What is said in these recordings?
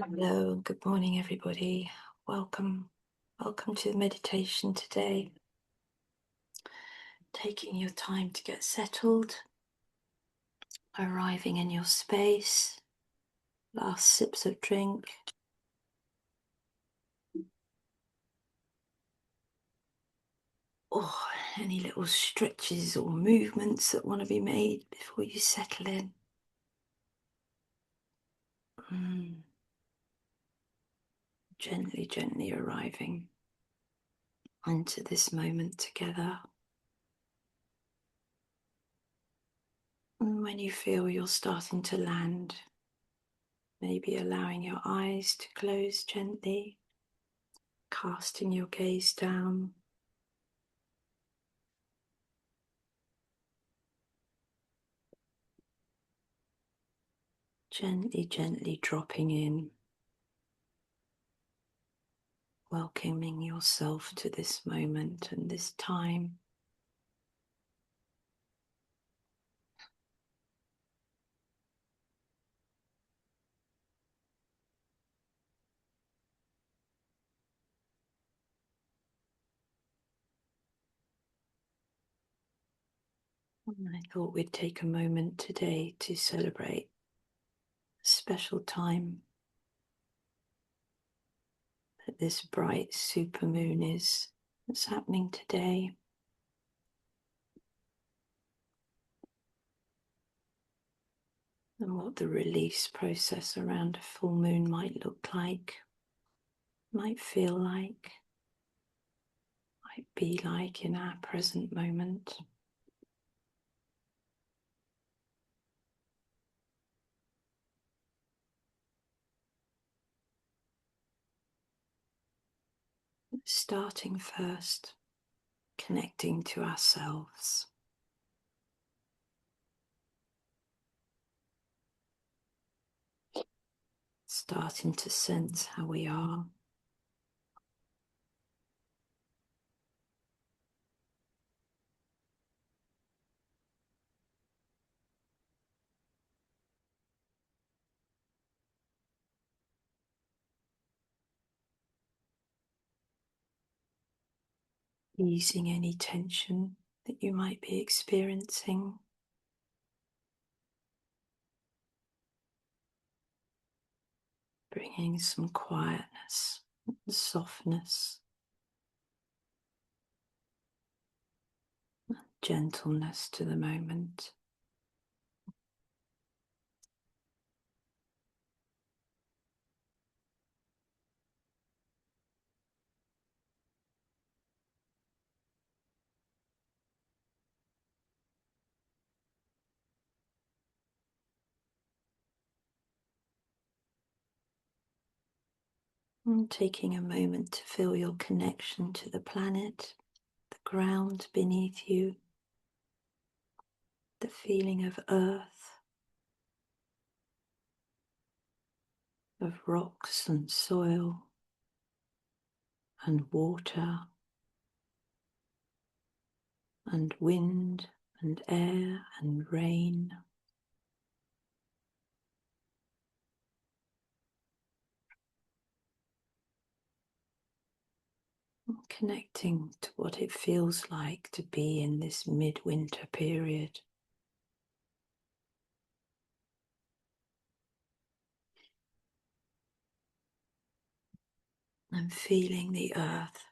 Hello, good morning, everybody. Welcome. Welcome to the meditation today. Taking your time to get settled, arriving in your space, last sips of drink. Or any little stretches or movements that want to be made before you settle in. Gently, gently arriving into this moment together. And when you feel you're starting to land, maybe allowing your eyes to close gently, casting your gaze down. Gently, gently dropping in, welcoming yourself to this moment and this time. And I thought we'd take a moment today to celebrate a special time that this bright supermoon is that's happening today. And what the release process around a full moon might look like, might feel like, might be like in our present moment. Starting first, connecting to ourselves. Starting to sense how we are. Easing any tension that you might be experiencing. Bringing some quietness and softness, gentleness to the moment. And taking a moment to feel your connection to the planet, the ground beneath you, the feeling of earth, of rocks and soil and water and wind and air and rain. Connecting to what it feels like to be in this midwinter period. And feeling the earth,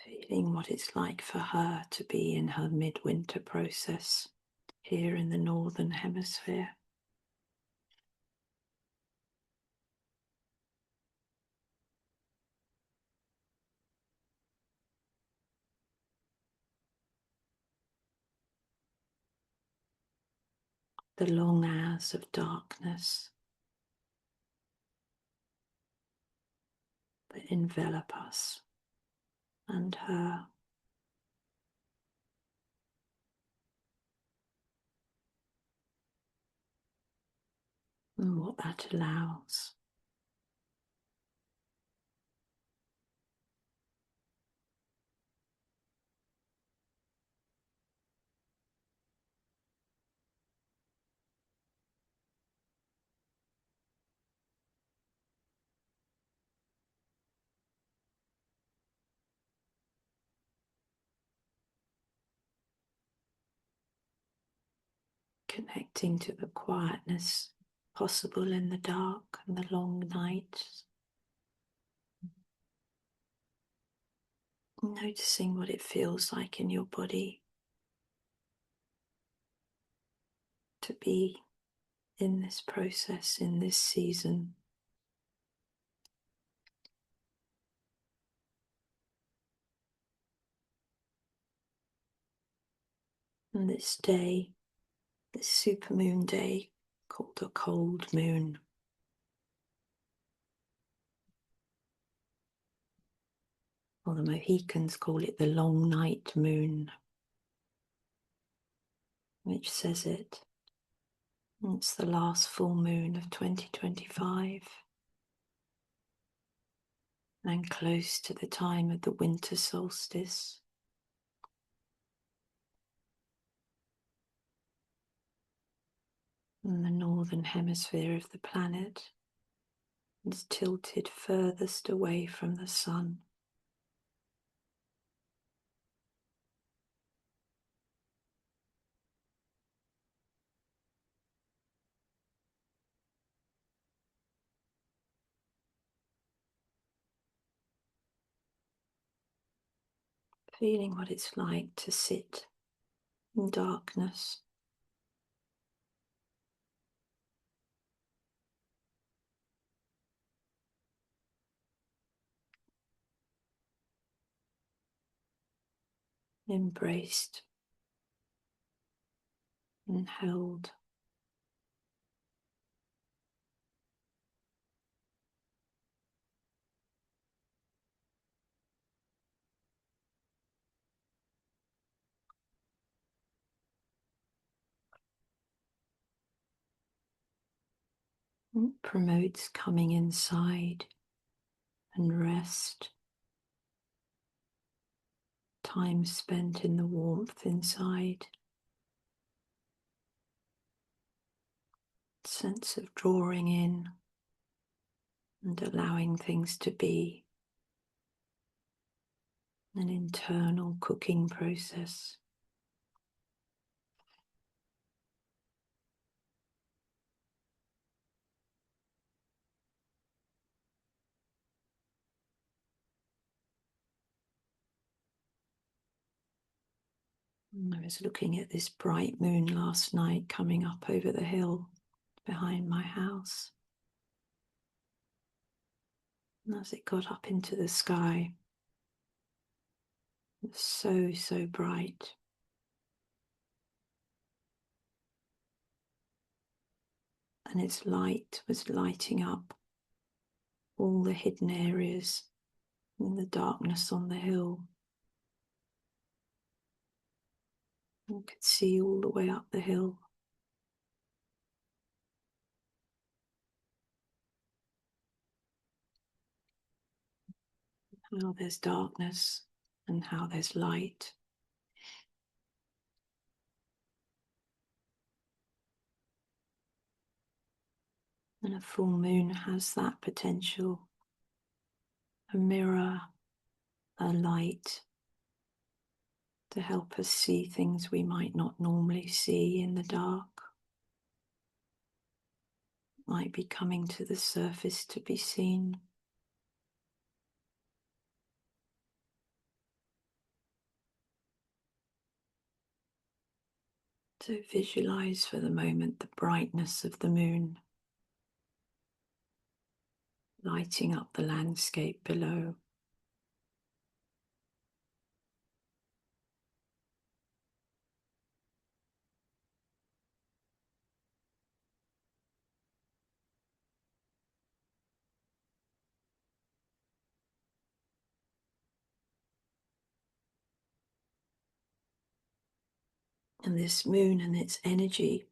feeling what it's like for her to be in her midwinter process here in the northern hemisphere. The long hours of darkness that envelop us and her. And what that allows. connecting to the quietness possible in the dark and the long nights. Noticing what it feels like in your body to be in this process, in this season. And this day, this supermoon day, called the cold moon. Or the Mohicans call it the long night moon, which says it. It's the last full moon of 2025 and close to the time of the winter solstice. And the northern hemisphere of the planet is tilted furthest away from the sun. Feeling what it's like to sit in darkness. Embraced and held. It promotes coming inside and rest. Time spent in the warmth inside. Sense of drawing in and allowing things to be. An internal cooking process. I was looking at this bright moon last night coming up over the hill behind my house. And as it got up into the sky, it was so bright. And its light was lighting up all the hidden areas in the darkness on the hill. You could see all the way up the hill. How there's darkness and how there's light. And a full moon has that potential. A mirror, a light to help us see things we might not normally see in the dark. Might be coming to the surface to be seen. So visualize for the moment the brightness of the moon lighting up the landscape below. And this moon and its energy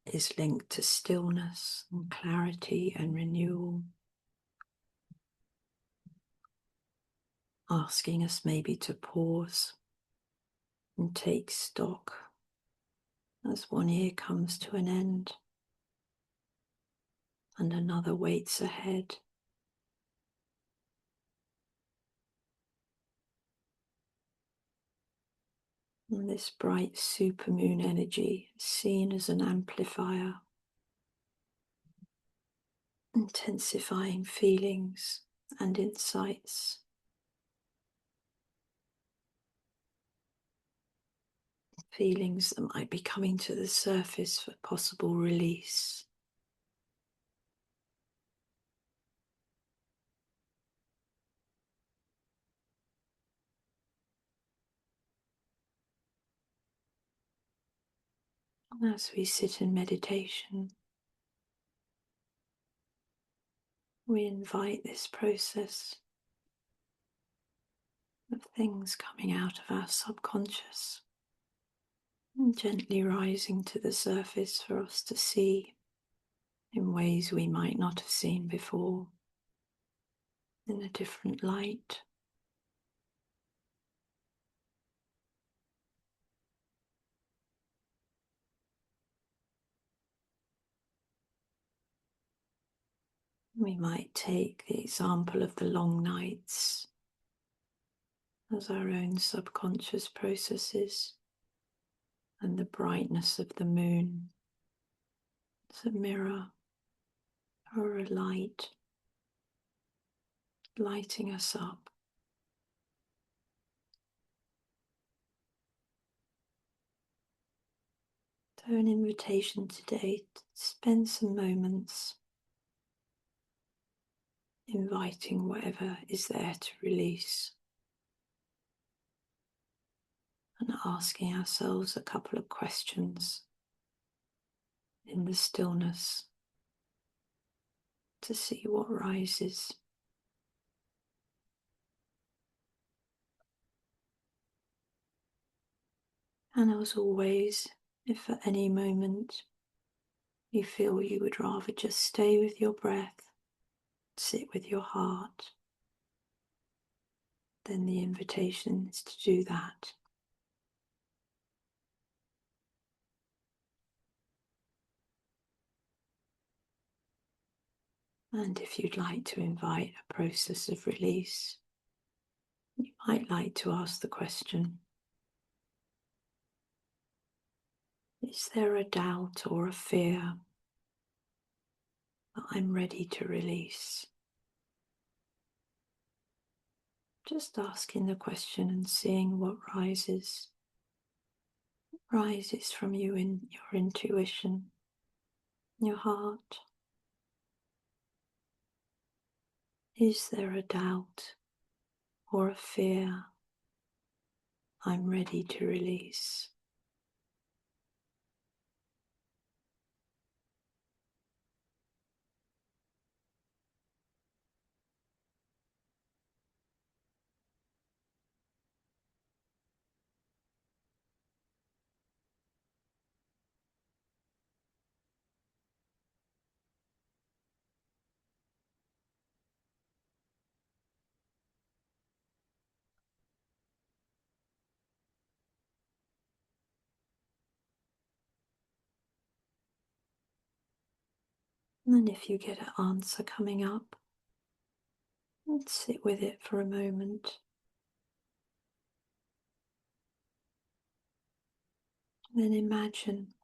is linked to stillness and clarity and renewal. Asking us maybe to pause and take stock as one year comes to an end and another waits ahead. And this bright supermoon energy is seen as an amplifier, intensifying feelings and insights. Feelings that might be coming to the surface for possible release. As we sit in meditation, we invite this process of things coming out of our subconscious and gently rising to the surface for us to see in ways we might not have seen before, in a different light. We might take the example of the long nights as our own subconscious processes, and the brightness of the moon as a mirror or a light lighting us up. So an invitation today to spend some moments inviting whatever is there to release and asking ourselves a couple of questions in the stillness to see what rises. And as always, if at any moment you feel you would rather just stay with your breath, sit with your heart, then the invitation is to do that. And if you'd like to invite a process of release, you might like to ask the question, is there a doubt or a fear that I'm ready to release? Just asking the question and seeing what rises from you in your intuition, your heart. Is there a doubt or a fear I'm ready to release? And then if you get an answer coming up, let's sit with it for a moment. Then imagine,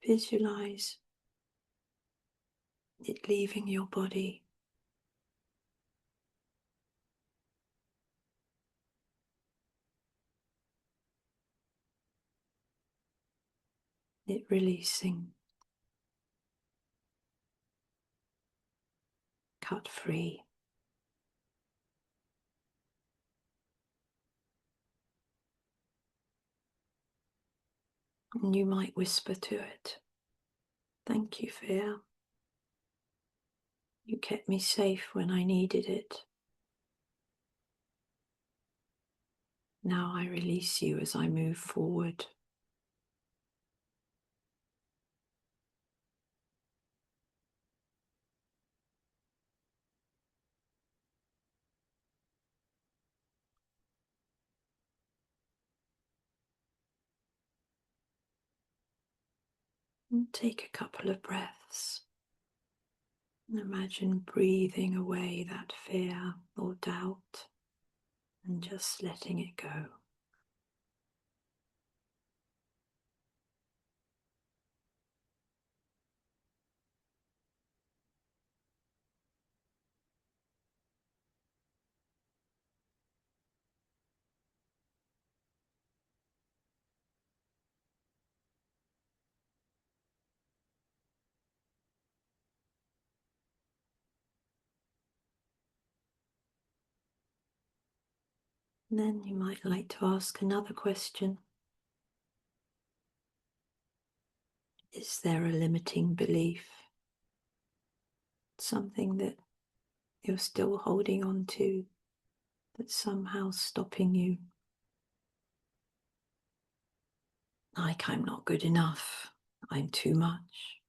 visualize it leaving your body. It releasing, cut free. And you might whisper to it, "Thank you, fear. You kept me safe when I needed it. Now I release you as I move forward." And take a couple of breaths. And imagine breathing away that fear or doubt and just letting it go. And then you might like to ask another question. Is there a limiting belief? Something that you're still holding on to that's somehow stopping you? Like, I'm not good enough, I'm too much.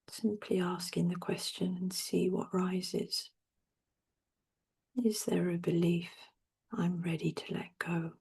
Simply asking the question and see what rises. Is there a belief I'm ready to let go?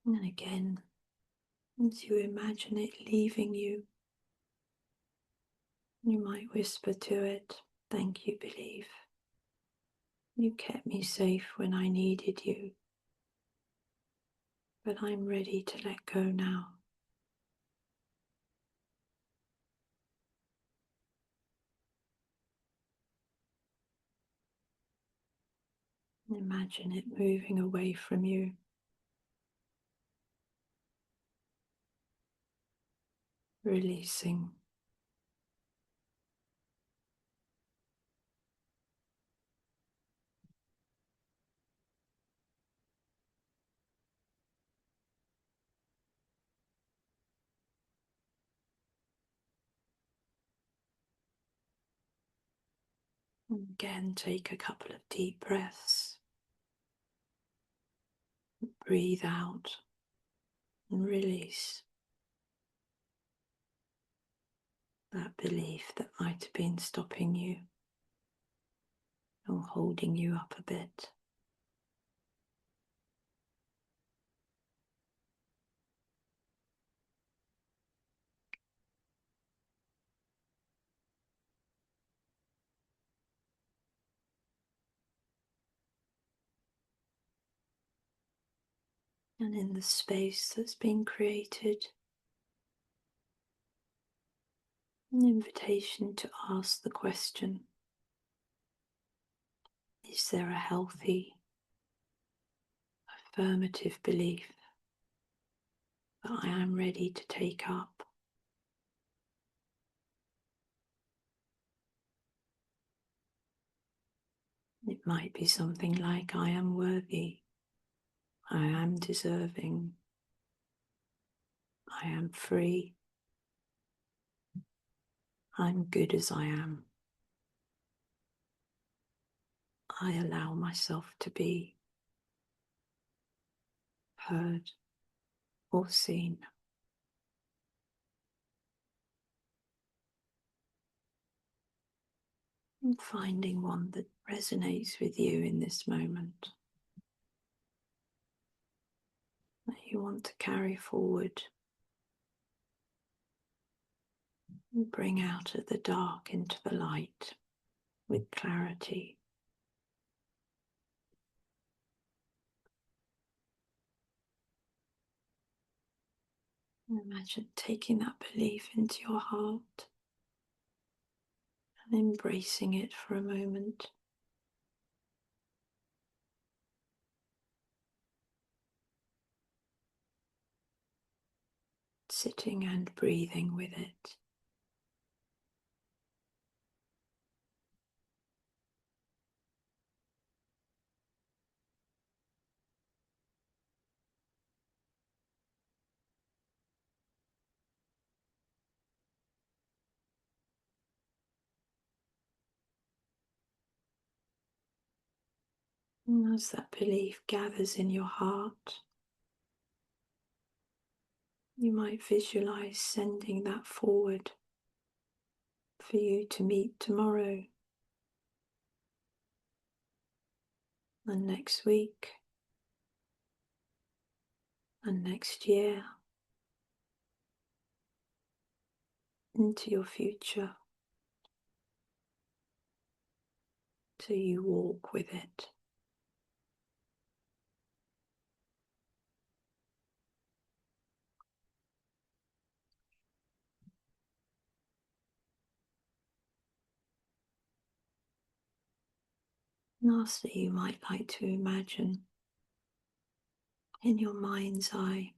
And again, as you imagine it leaving you, you might whisper to it, "Thank you, belief. You kept me safe when I needed you, but I'm ready to let go now." Imagine it moving away from you, releasing. And again, take a couple of deep breaths. Breathe out and release that belief that might have been stopping you or holding you up a bit. And in the space that's been created, an invitation to ask the question, is there a healthy, affirmative belief that I am ready to take up? It might be something like, I am worthy, I am deserving, I am free, I'm good as I am. I allow myself to be heard or seen. And finding one that resonates with you in this moment, that you want to carry forward and bring out of the dark into the light with clarity. And imagine taking that belief into your heart and embracing it for a moment. Sitting and breathing with it. And as that belief gathers in your heart, you might visualize sending that forward for you to meet tomorrow and next week and next year into your future, so you walk with it. Lastly, you might like to imagine in your mind's eye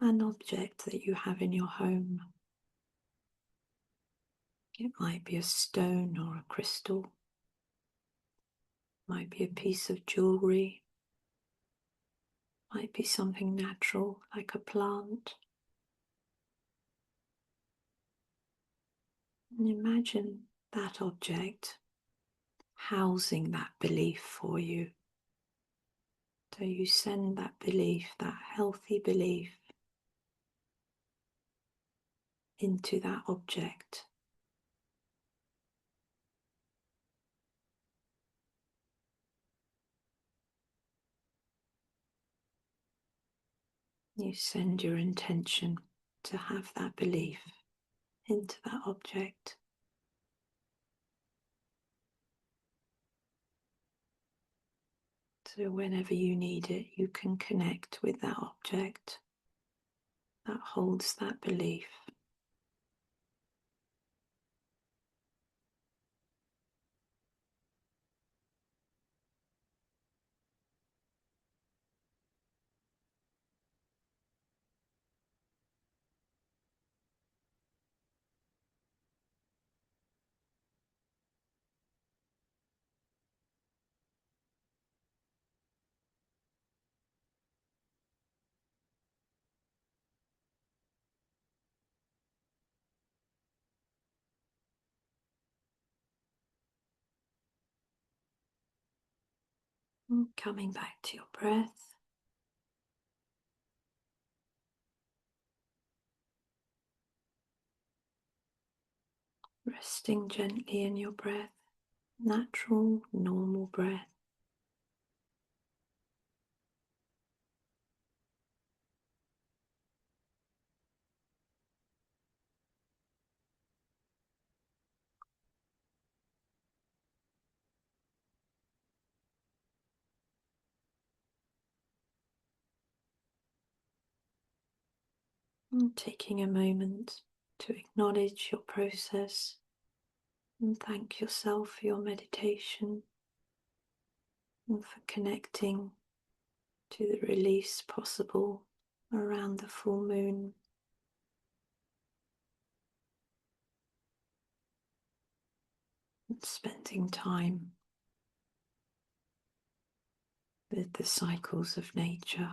an object that you have in your home. It might be a stone or a crystal, might be a piece of jewelry, might be something natural like a plant. And imagine that object housing that belief for you. So you send that belief, that healthy belief, into that object. You send your intention to have that belief into that object. So whenever you need it, you can connect with that object that holds that belief. And coming back to your breath. Resting gently in your breath, natural, normal breath. And taking a moment to acknowledge your process and thank yourself for your meditation and for connecting to the release possible around the full moon. And spending time with the cycles of nature.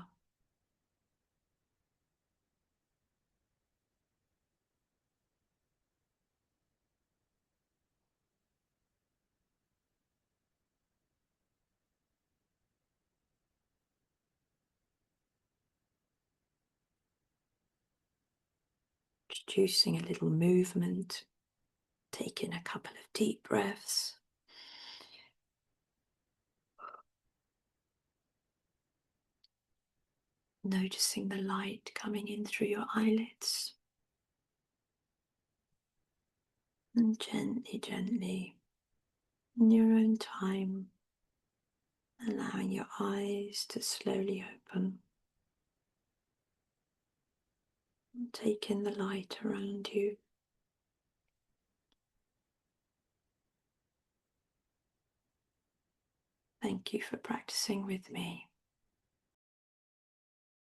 Introducing a little movement, taking a couple of deep breaths. Noticing the light coming in through your eyelids. And gently, gently, in your own time, allowing your eyes to slowly open. And take in the light around you. Thank you for practicing with me.